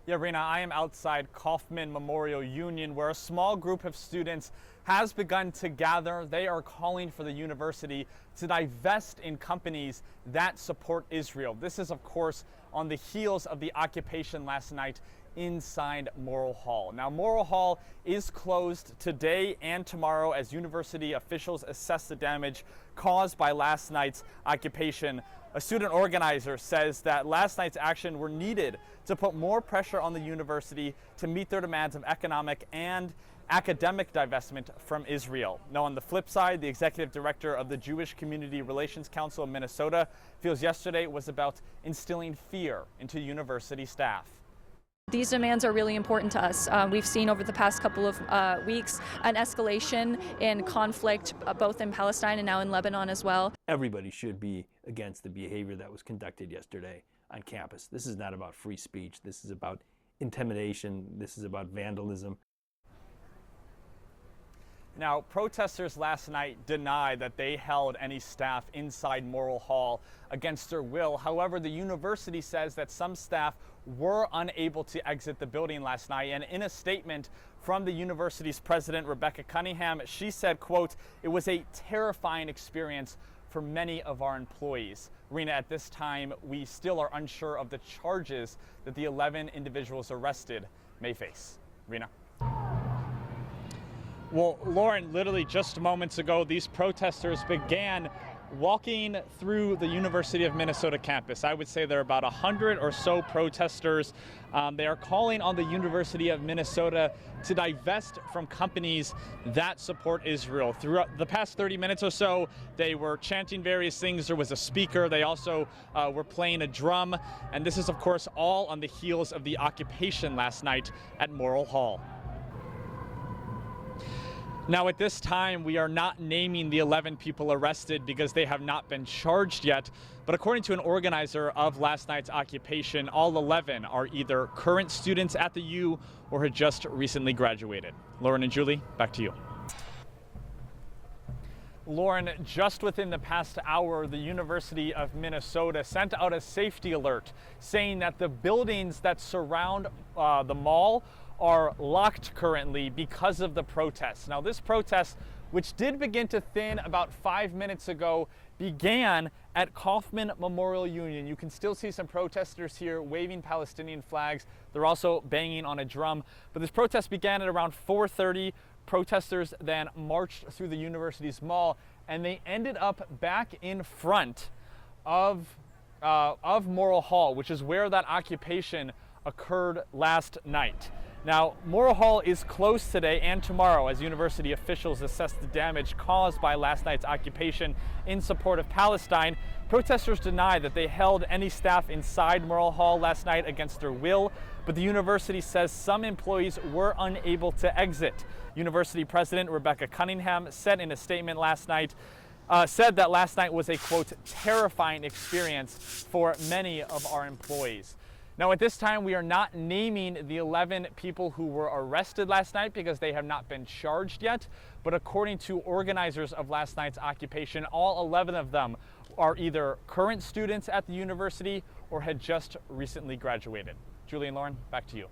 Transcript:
Yeah, Rena, I am outside Kaufman Memorial Union, where a small group of students has begun to gather. They are calling for the university to divest in companies that support Israel. This is, of course, on the heels of the occupation last night inside Morrill Hall. Now, Morrill Hall is closed today and tomorrow as university officials assess the damage caused by last night's occupation. A student organizer says that last night's action were needed to put more pressure on the university to meet their demands of economic and academic divestment from Israel. Now, on the flip side, the executive director of the Jewish Community Relations Council of Minnesota feels yesterday was about instilling fear into university staff. These demands are really important to us. We've seen over the past couple of weeks an escalation in conflict, both in Palestine and now in Lebanon as well. Everybody should be against the behavior that was conducted yesterday on campus. This is not about free speech. This is about intimidation. This is about vandalism. Now, protesters last night denied that they held any staff inside Morrill Hall against their will. However, the university says that some staff were unable to exit the building last night. And in a statement from the university's president, Rebecca Cunningham, she said, quote, "It was a terrifying experience for many of our employees." Rena, at this time, we still are unsure of the charges that the 11 individuals arrested may face. Rena. Well, Lauren, literally just moments ago, these protesters began walking through the University of Minnesota campus. I would say there are about 100 or so protesters. They are calling on the University of Minnesota to divest from companies that support Israel. Throughout the past 30 minutes or so, they were chanting various things. There was a speaker. They also were playing a drum. And this is, of course, all on the heels of the occupation last night at Morrill Hall. Now, at this time, we are not naming the 11 people arrested because they have not been charged yet. But according to an organizer of last night's occupation, all 11 are either current students at the U or had just recently graduated. Lauren and Julie, back to you. Lauren, just within the past hour, the University of Minnesota sent out a safety alert saying that the buildings that surround the mall are locked currently because of the protests. Now, this protest, which did begin to thin about 5 minutes ago, began at Kaufman Memorial Union. You can still see some protesters here waving Palestinian flags. They're also banging on a drum. But this protest began at around 4:30. Protesters then marched through the university's mall, and they ended up back in front of Morrill Hall, which is where that occupation occurred last night. Now, Morrill Hall is closed today and tomorrow as university officials assess the damage caused by last night's occupation in support of Palestine. Protesters deny that they held any staff inside Morrill Hall last night against their will, but the university says some employees were unable to exit. University President Rebecca Cunningham said in a statement last night, said that last night was a, quote, terrifying experience for many of our employees. Now, at this time, we are not naming the 11 people who were arrested last night because they have not been charged yet. But according to organizers of last night's occupation, all 11 of them are either current students at the university or had just recently graduated. Julie and Lauren, back to you.